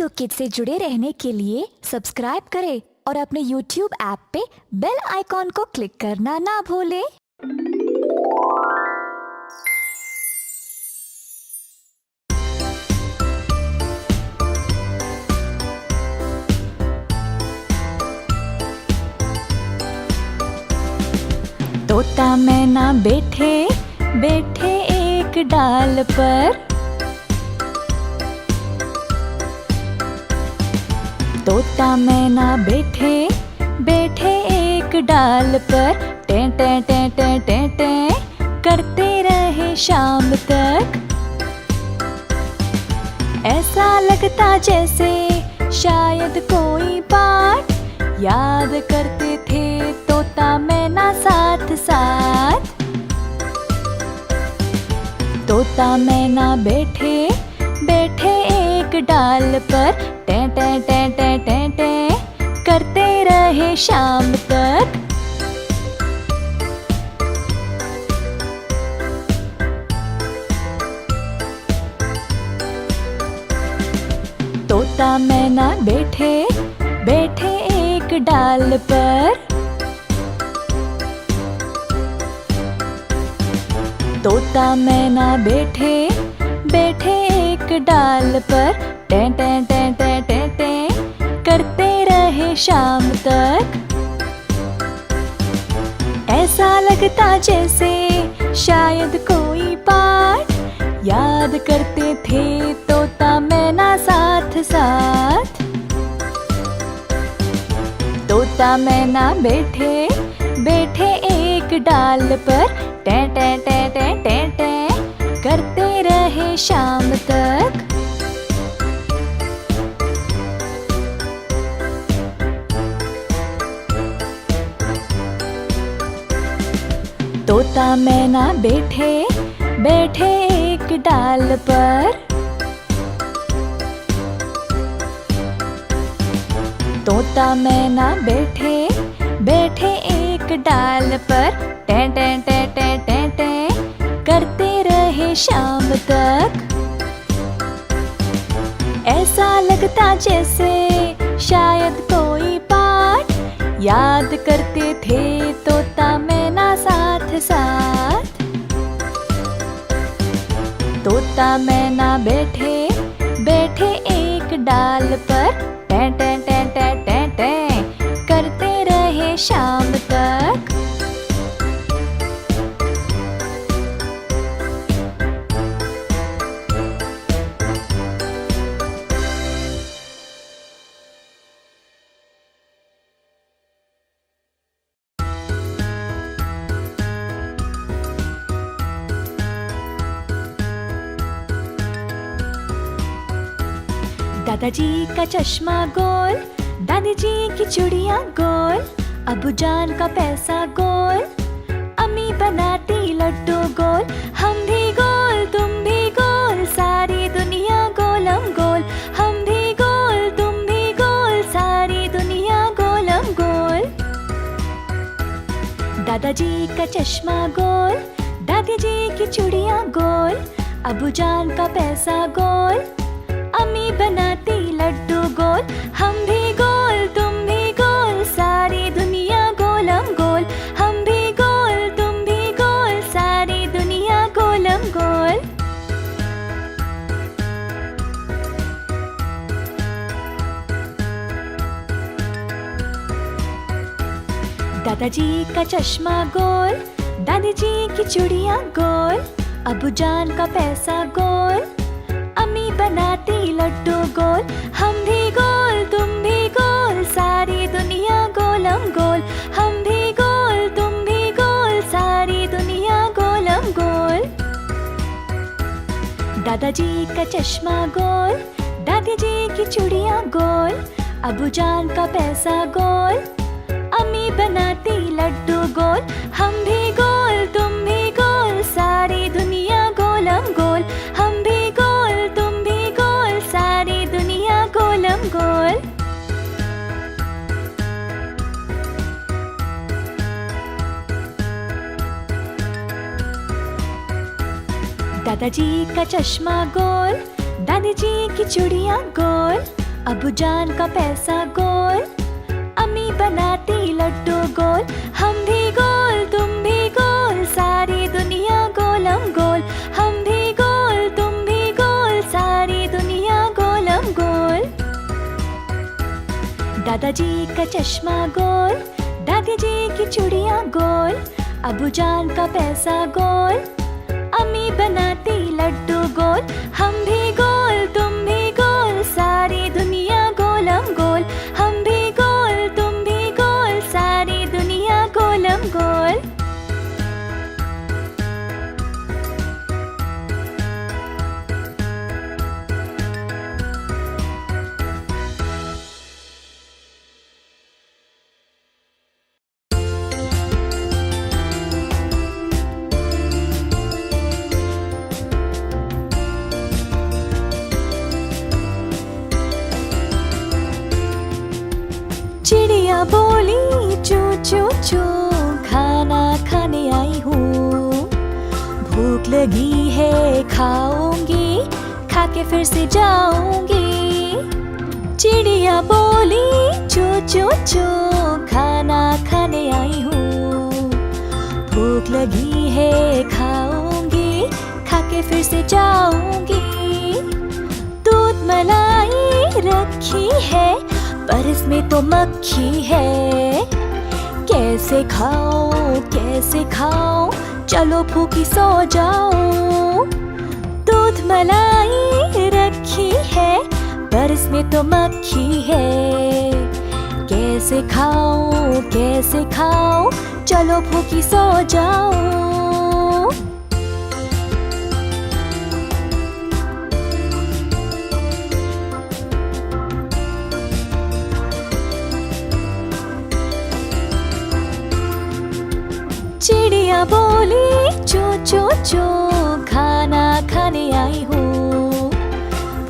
To kids से जुड़े रहने के लिए सब्सक्राइब करें और अपने YouTube ऐप पे बेल आइकॉन को क्लिक करना ना भूलें। तोता मैना बैठे बैठे एक डाल पर, तोता मैना बैठे बैठे एक डाल पर, टें टें टें टें टें टें करते रहे शाम तक। ऐसा लगता जैसे शायद कोई पाठ याद करते थे तोता मैना साथ साथ। तोता मैना बैठे बैठे एक डाल पर, टें टें टें टें टें टें करते रहे शाम तक। तोता मैना बैठे बैठे एक डाल पर, तोता मैना बैठे बैठे एक डाल पर, टें टें टें टें टें टें करते रहे शाम तक। ऐसा लगता जैसे शायद कोई पाठ याद करते थे तोता मैना साथ साथ। तोता मैना बैठे बैठे एक डाल पर, टें टें टें टें टें टें करते रहे शाम तक। तोता मैना बैठे बैठे एक डाल पर, तोता मैना बैठे बैठे एक डाल पर, टें टें टें टें टें टें करते रहे शाम तक। ऐसा लगता जैसे शायद कोई पाठ याद करते थे तोता मैना साथ साथ। तोता मैना बैठे बैठे एक डाल पर, टें टें टें टें टें टें करते रहे शाम तक। दादाजी का चश्मा गोल, दादी जी की चूड़ियाँ गोल, अबू जान का पैसा गोल, अम्मी बनाती लड्डू गोल, हम भी गोल तुम भी गोल, सारी दुनिया गोलम गोल, हम भी गोल तुम भी गोल, सारी दुनिया गोलम गोल। दादाजी का चश्मा गोल, दादी जी की चूड़ियाँ गोल, अबू जान का पैसा गोल, अम्मी बनाती लड्डू गोल, हम भी गोल तुम भी गोल, सारी दुनिया गोलम गोल, हम भी गोल तुम भी गोल, सारी दुनिया गोलम गोल। दादाजी का चश्मा गोल, दादी जी की चूड़ियाँ गोल, अबू जान का पैसा गोल, अम्मी बनाती लड्डू गोल, हम भी गोल तुम भी गोल, सारी दुनिया गोलम गोल, हम भी गोल तुम भी गोल, सारी दुनिया गोलम गोल। दादाजी का चश्मा गोल, दादी जी की चूड़ियाँ गोल, अबू जान का पैसा गोल, अम्मी बनाती लड्डू गोल, हम भी गोल तुम भी गोल, सारी दुनिया गोलम गोल, हम भी गोल तुम भी गोल, सारी दुनिया गोलम गोल। दादाजी का चश्मा गोल, दादी जी की चूड़ियाँ गोल, अबू जान का पैसा गोल, अम्मी बनाती लड्डू गोल। हम भी गोल तुम भी गोल, सारी दुनिया गोलम गोल। हम भी गोल तुम भी गोल, सारी दुनिया गोलम गोल। दादाजी का चश्मा गोल, दादी जी की चूड़ियाँ गोल। अबू जान का पैसा गोल, अम्मी बनाती लड्डू गोल। हम भी गोल तुम भी गोल, सारी दुनिया गोलम गोल। हम भी गोल तुम भी गोल, सारी दुनिया गोलम गोल। चिड़िया बोली चू चू चू, खाना खाने आई हूँ। भूख लगी है खाऊंगी, खा के फिर से जाऊंगी। चिड़िया बोली चू चू चू, खाना खाने आई हूँ। भूख लगी है खाऊंगी, खा के फिर से जाऊंगी। दूध मलाई रखी है, पर इसमें तो मक्खी है। कैसे खाऊं कैसे खाऊं, चलो भूखी सो जाऊं। दूध मलाई रखी है, पर इसमें तो मक्खी है। कैसे खाऊं, चलो भूखी सो जाऊं। चिड़िया बोली चू चू चू, खाना खाने आई हूँ।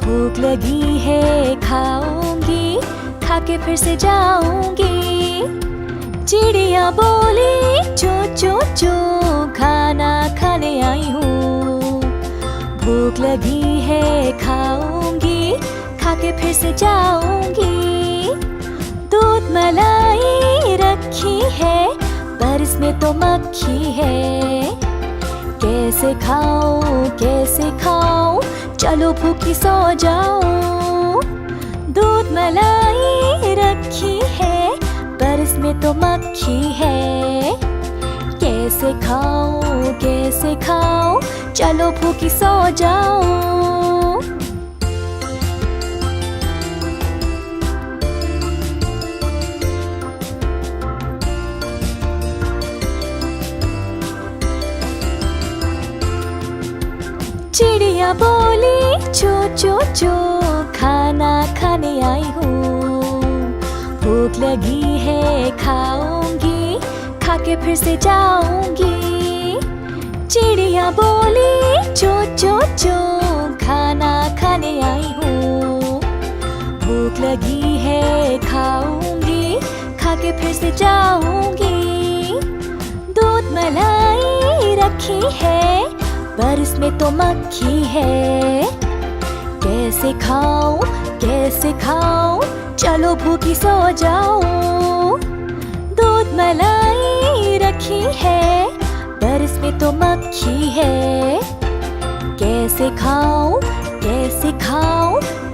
भूख लगी है खाऊंगी, खा के फिर से जाऊंगी। चिड़िया बोली चू चू चू, खाना खाने आई हूँ। भूख लगी है खाऊंगी, खा के फिर से जाऊंगी। दूध मलाई रखी है, पर इसमें तो मक्खी है। कैसे खाऊं, चलो भूखी सो जाऊं। दूध मलाई रखी है, पर इसमें तो मक्खी है। कैसे खाऊं, चलो भूखी सो जाऊं। चिड़िया बोली चू चू चू, खाना खाने आई हूँ। भूख लगी है खाऊंगी, खा के फिर से जाऊंगी। चिड़िया बोली चू चू चू, खाना खाने आई हूँ। भूख लगी है खाऊंगी, खा के फिर से जाऊंगी। दूध मलाई रखी है, पर इसमें तो मक्खी है। कैसे खाऊं, चलो भूखी सो जाऊं। दूध मलाई रखी है, पर इसमें तो मक्खी है। कैसे खाऊं,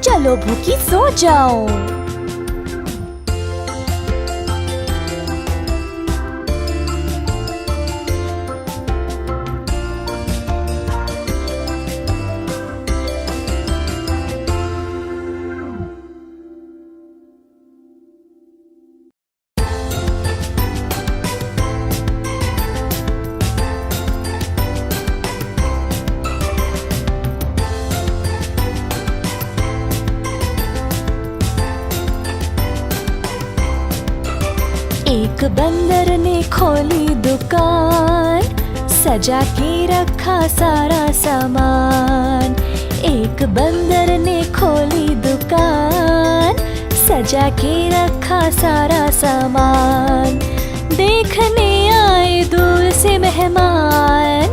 चलो भूखी सो जाऊं। एक बंदर ने खोली दुकान, सजा के रखा सारा सामान। एक बंदर ने खोली दुकान, सजा के रखा सारा सामान। देखने आए दूर से मेहमान,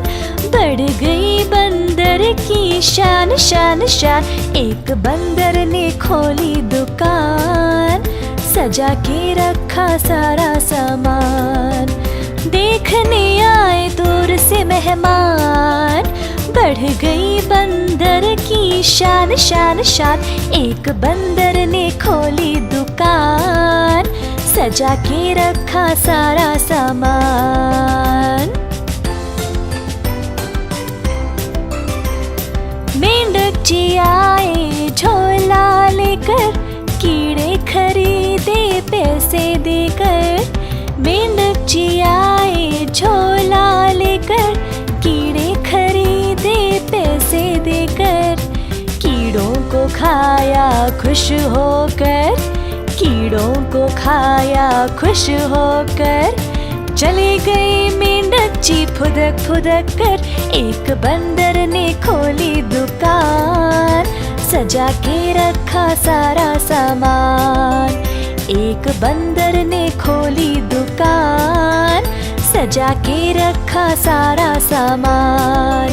बढ़ गई बंदर की की शान शान शान। एक बंदर ने खोली दुकान, सजा के रखा सारा सामान। देखने आए दूर से मेहमान, बढ़ गई बंदर की शान शान शान। एक बंदर ने खोली दुकान, सजा के रखा सारा सामान। मेंढक जी आए झोला लेकर, कीड़े खरीदे पैसे देकर। मेंढक जी आए झोला लेकर, कीड़े खरीदे पैसे देकर। कीड़ों को खाया खुश होकर, कीड़ों को खाया खुश होकर। चले गए मेंढक जी फुदक फुदक कर। एक बंदर ने खोली दुकान, सजा के रखा सारा सामान। एक बंदर ने खोली दुकान, सजा के रखा सारा सामान।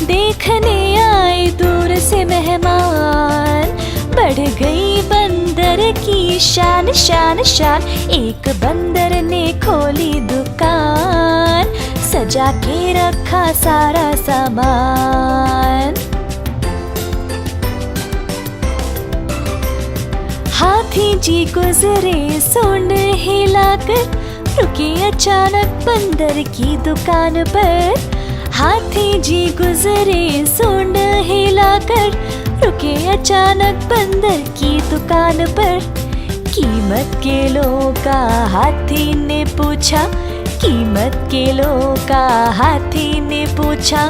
देखने आए दूर से मेहमान, बढ़ गई बंदर की शान शान शान। एक बंदर ने खोली दुकान, सजा के रखा सारा सामान। हाथी जी गुजरे सूंड हिलाकर, रुके अचानक बंदर की दुकान पर। हाथी जी गुजरे सूंड हिलाकर, रुके अचानक बंदर की दुकान पर। कीमत किलो का हाथी ने पूछा, कीमत किलो का हाथी ने पूछा।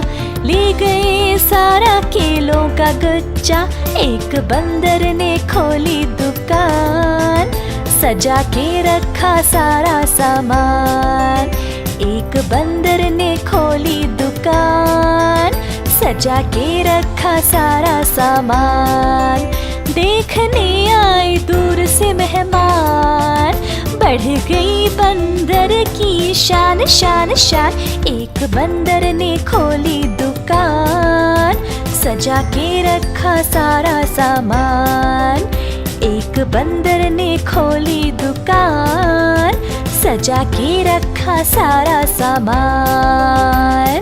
ले गए सारा किलो का गुच्छा। एक बंदर ने खोली दुकान, सजा के रखा सारा सामान। एक बंदर ने खोली दुकान, सजा के रखा सारा सामान। देखने आए दूर से मेहमान, बढ़ गई बंदर की शान शान शान। एक बंदर ने खोली दुकान, सजा के रखा सारा सामान। एक बंदर ने खोली दुकान, सजा के रखा सारा सामान।